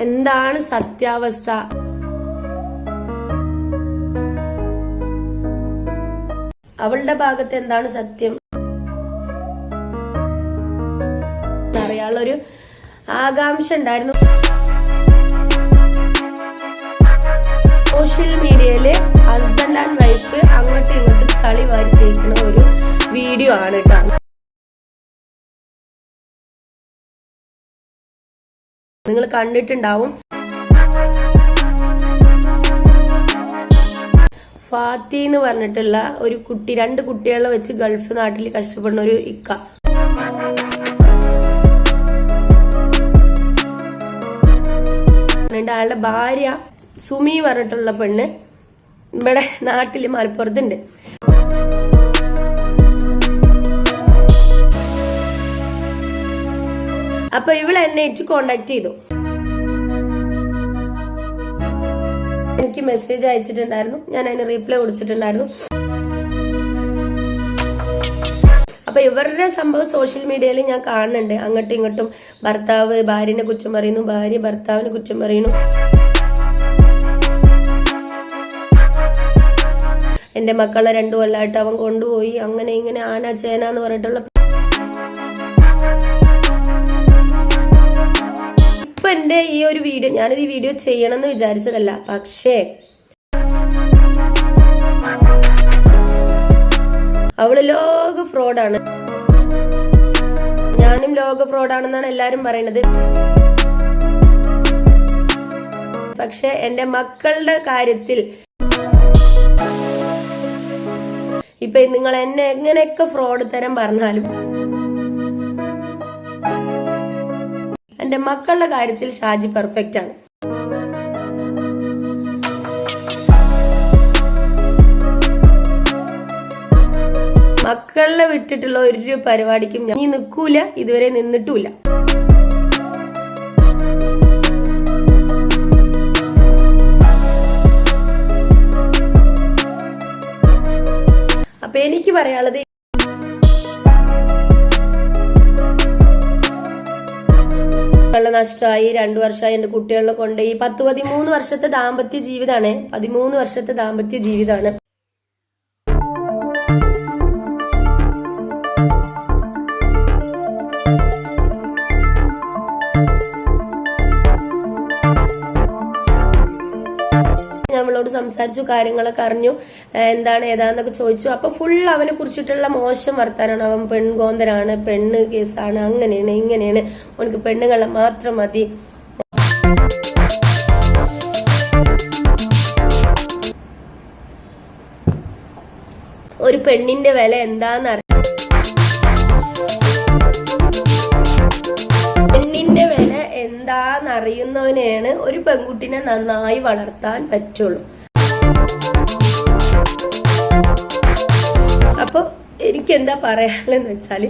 എന്താണ് സത്യാവസ്ഥ? അവളുടെ ഭാഗത്ത് എന്താണ് സത്യം അറിയാനുള്ളൊരു ആകാംക്ഷ ഉണ്ടായിരുന്നു. സോഷ്യൽ മീഡിയയില് ഹസ്ബൻഡ് ആൻഡ് വൈഫ് അങ്ങോട്ടും ഇങ്ങോട്ടും ചളി വാരി തേക്കുന്ന ഒരു വീഡിയോ ആണ് കേട്ടോ. നിങ്ങൾ കണ്ടിട്ടുണ്ടാവും. ഫാത്തി എന്ന് പറഞ്ഞിട്ടുള്ള ഒരു കുട്ടി, 2 കുട്ടികളെ വെച്ച് ഗൾഫ് നാട്ടിൽ കഷ്ടപ്പെടുന്ന ഒരു ഇക്ക. അയാളുടെ ഭാര്യ സുമി പറഞ്ഞിട്ടുള്ള പെണ്ണ് ഇവിടെ നാട്ടില് മലപ്പുറത്തുണ്ട്. അപ്പൊ ഇവള് എന്നെ കോണ്ടാക്ട് ചെയ്തു. എനിക്ക് മെസ്സേജ് അയച്ചിട്ടുണ്ടായിരുന്നു, ഞാൻ അതിന് റീപ്ലൈ കൊടുത്തിട്ടുണ്ടായിരുന്നു. അപ്പൊ ഇവരുടെ സംഭവം സോഷ്യൽ മീഡിയയിൽ ഞാൻ കാണുന്നുണ്ട്. അങ്ങോട്ടും ഇങ്ങോട്ടും ഭർത്താവ് ഭാര്യനെ കുറ്റം പറയുന്നു, ഭാര്യ ഭർത്താവിനെ കുറ്റം പറയുന്നു. എന്റെ മക്കളെ 2 കൊല്ലമായിട്ട് അവൻ കൊണ്ടുപോയി, അങ്ങനെ ഇങ്ങനെ ആന ചേന എന്ന് പറഞ്ഞിട്ടുള്ള. ഇപ്പൊ എന്റെ ഈ ഒരു വീഡിയോ, ഞാനിത് ഈ വീഡിയോ ചെയ്യണമെന്ന് വിചാരിച്ചതല്ല, പക്ഷേ അവള് ലോക ഫ്രോഡാണ്. ഞാനും ലോക ഫ്രോഡാണെന്നാണ് എല്ലാരും പറയുന്നത്. പക്ഷെ എന്റെ മക്കളുടെ കാര്യത്തിൽ ഇപ്പൊ നിങ്ങൾ എന്നെ എങ്ങനെയൊക്കെ ഫ്രോഡ് തരം പറഞ്ഞാലും എന്റെ മക്കളുടെ കാര്യത്തിൽ ഷാജി പെർഫെക്റ്റ് ആണ്. മക്കളെ വിട്ടിട്ടുള്ള ഒരു പരിപാടിക്കും ഞാൻ നിൽക്കൂല, ഇതുവരെ നിന്നിട്ടുമില്ല. അപ്പൊ എനിക്ക് പറയാനുള്ളത്, നഷ്ടമായി 2 വർഷമായി എന്റെ കുട്ടികളെ കൊണ്ട്. ഈ 13 വർഷത്തെ ദാമ്പത്യ ജീവിതമാണ്, 13 വർഷത്തെ ദാമ്പത്യ ജീവിതമാണ്. അവളോട് സംസാരിച്ചു, കാര്യങ്ങളൊക്കെ അറിഞ്ഞു, എന്താണ് ഏതാന്നൊക്കെ ചോദിച്ചു. അപ്പൊ ഫുൾ അവനെ കുറിച്ചിട്ടുള്ള മോശം വർത്താനാണ്. അവൻ പെൺകോന്തനാണ്, പെണ്ണ് കേസാണ്, അങ്ങനെയാണ് ഇങ്ങനെയാണ്, അവനക്ക് പെണ്ണുങ്ങളെ മാത്രം മതി. ഒരു പെണ്ണിന്റെ വില എന്താന്ന് പെണ്ണിന്റെ വില എന്താന്നറിയുന്നവനെയാണ് ഒരു പെൺകുട്ടിനെ നന്നായി വളർത്താൻ പറ്റുള്ളൂ. അപ്പൊ എനിക്ക് എന്താ പറയാനെന്ന് വെച്ചാല്,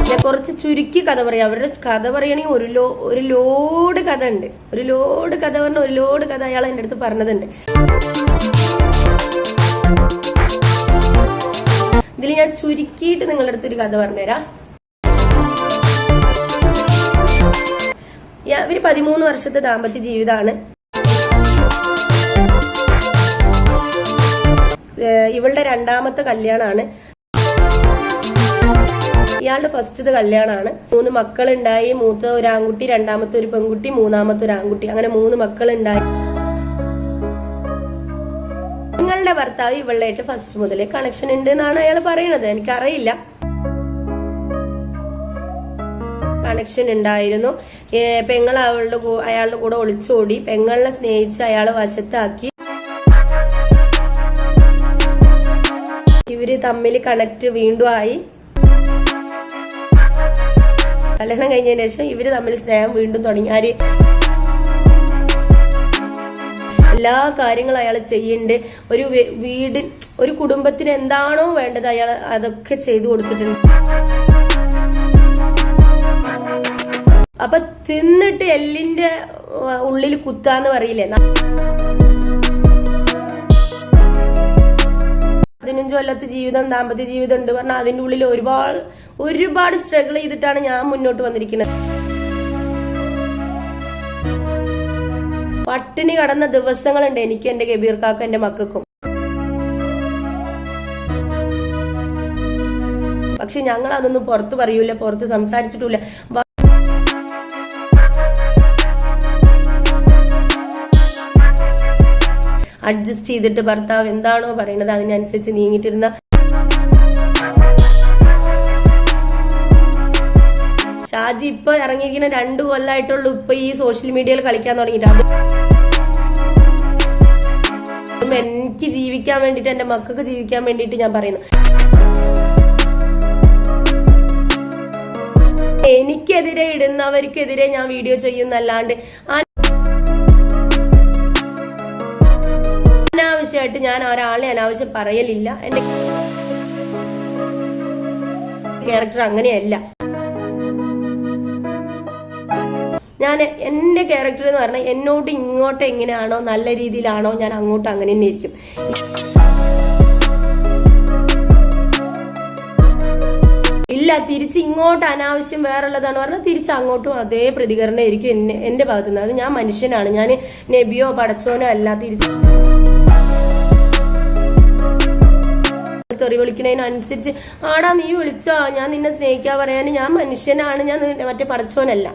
ഞാൻ കുറച്ച് ചുരുക്കി കഥ പറയാം. അവരുടെ കഥ പറയണെങ്കിൽ ഒരു ലോഡ് കഥ ഉണ്ട്. ഒരു ലോഡ് കഥ പറഞ്ഞ ഒരു ലോഡ് കഥ അയാൾ എൻ്റെ അടുത്ത് പറഞ്ഞതുണ്ട്. ഇതിൽ ഞാൻ ചുരുക്കിയിട്ട് നിങ്ങളുടെ അടുത്തൊരു കഥ പറഞ്ഞുതരാം. ഇവര് 13 വർഷത്തെ ദാമ്പത്യ ജീവിതമാണ്. ഇവളുടെ 2ാമത്തെ കല്യാണമാണ്. ഇയാളുടെ ഫസ്റ്റത്തെ കല്യാണമാണ്. 3 മക്കളുണ്ടായി. മൂത്ത ഒരു ആൺകുട്ടി, 2ാമത്തെ ഒരു പെൺകുട്ടി, 3ാമത്തെ ഒരു ആൺകുട്ടി, അങ്ങനെ 3 മക്കളുണ്ടായി. നിങ്ങളുടെ ഭർത്താവ് ഇവളുടെ ഫസ്റ്റ് മുതലേ കണക്ഷൻ ഉണ്ട് എന്നാണ് അയാൾ പറയണത്. എനിക്കറിയില്ല. കണക്ഷൻ ഉണ്ടായിരുന്നു. പെങ്ങൾ അയാളുടെ കൂടെ ഒളിച്ചോടി. പെങ്ങളെ സ്നേഹിച്ച് അയാളെ വശത്താക്കി. ഇവര് തമ്മിൽ കണക്ട് വീണ്ടും ആയി. കല്യാണം കഴിഞ്ഞതിന് ശേഷം ഇവര് തമ്മിൽ സ്നേഹം വീണ്ടും തുടങ്ങി. എല്ലാ കാര്യങ്ങളും അയാൾ ചെയ്യുന്നുണ്ട്. ഒരു വീട്, ഒരു കുടുംബത്തിന് എന്താണോ വേണ്ടത് അയാൾ അതൊക്കെ ചെയ്തു കൊടുത്തിട്ടുണ്ട്. അപ്പൊ തിന്നിട്ട് എല്ലിന്റെ ഉള്ളിൽ കുത്താന്ന് പറയില്ലേ, 15 കൊല്ലത്തെ ജീവിതം, ദാമ്പത്യ ജീവിതം ഉണ്ട് പറഞ്ഞാൽ അതിന്റെ ഉള്ളിൽ ഒരുപാട് സ്ട്രഗിൾ ചെയ്തിട്ടാണ് ഞാൻ മുന്നോട്ട് വന്നിരിക്കുന്നത്. പട്ടിണി കടന്ന ദിവസങ്ങളുണ്ട് എനിക്ക്, എന്റെ കബീർക്കാക്കും എന്റെ മക്കൾക്കും. പക്ഷെ ഞങ്ങൾ അതൊന്നും പുറത്ത് പറയൂല, പുറത്ത് സംസാരിച്ചിട്ടില്ല. അഡ്ജസ്റ്റ് ചെയ്തിട്ട് ഭർത്താവ് എന്താണോ പറയുന്നത് അതിനനുസരിച്ച് നീങ്ങിട്ടിരുന്ന ഷാജി ഇപ്പൊ ഇറങ്ങിയിരിക്കുന്ന 2 കൊല്ലമായിട്ടുള്ളൂ ഇപ്പൊ ഈ സോഷ്യൽ മീഡിയയിൽ കളിക്കാൻ തുടങ്ങിയിട്ട്. അതും എനിക്ക് ജീവിക്കാൻ വേണ്ടിട്ട്, എന്റെ മക്കൾക്ക് ജീവിക്കാൻ വേണ്ടിട്ട് ഞാൻ പറയുന്നു. എനിക്കെതിരെ ഇടുന്നവർക്കെതിരെ ഞാൻ വീഡിയോ ചെയ്യുന്നല്ലാണ്ട് അനാവശ്യമായിട്ട് ഞാൻ ഒരാളെ അനാവശ്യം പറയലില്ല. എന്റെ ക്യാരക്ടർ അങ്ങനെയല്ല. ഞാൻ എന്റെ ക്യാരക്ടർ എന്ന് പറഞ്ഞാൽ എന്നോട് ഇങ്ങോട്ട് എങ്ങനെയാണോ, നല്ല രീതിയിലാണോ, ഞാൻ അങ്ങോട്ട് അങ്ങനെ തന്നെ ഇരിക്കും. ഇല്ല തിരിച്ച് ഇങ്ങോട്ട് അനാവശ്യം വേറുള്ളതാണ് പറഞ്ഞാൽ തിരിച്ച് അങ്ങോട്ടും അതേ പ്രതികരണം ആയിരിക്കും എന്റെ ഭാഗത്തുനിന്ന്. അത് ഞാൻ മനുഷ്യനാണ്, ഞാൻ നബിയോ പടച്ചോനോ അല്ല. തിരിച്ച് തെറി വിളിക്കുന്നതിനനുസരിച്ച് ആടാ നീ വിളിച്ചോ, ഞാൻ നിന്നെ സ്നേഹിക്കാൻ പറയാൻ ഞാൻ മനുഷ്യനാണ്, ഞാൻ മറ്റേ പടച്ചോനല്ല.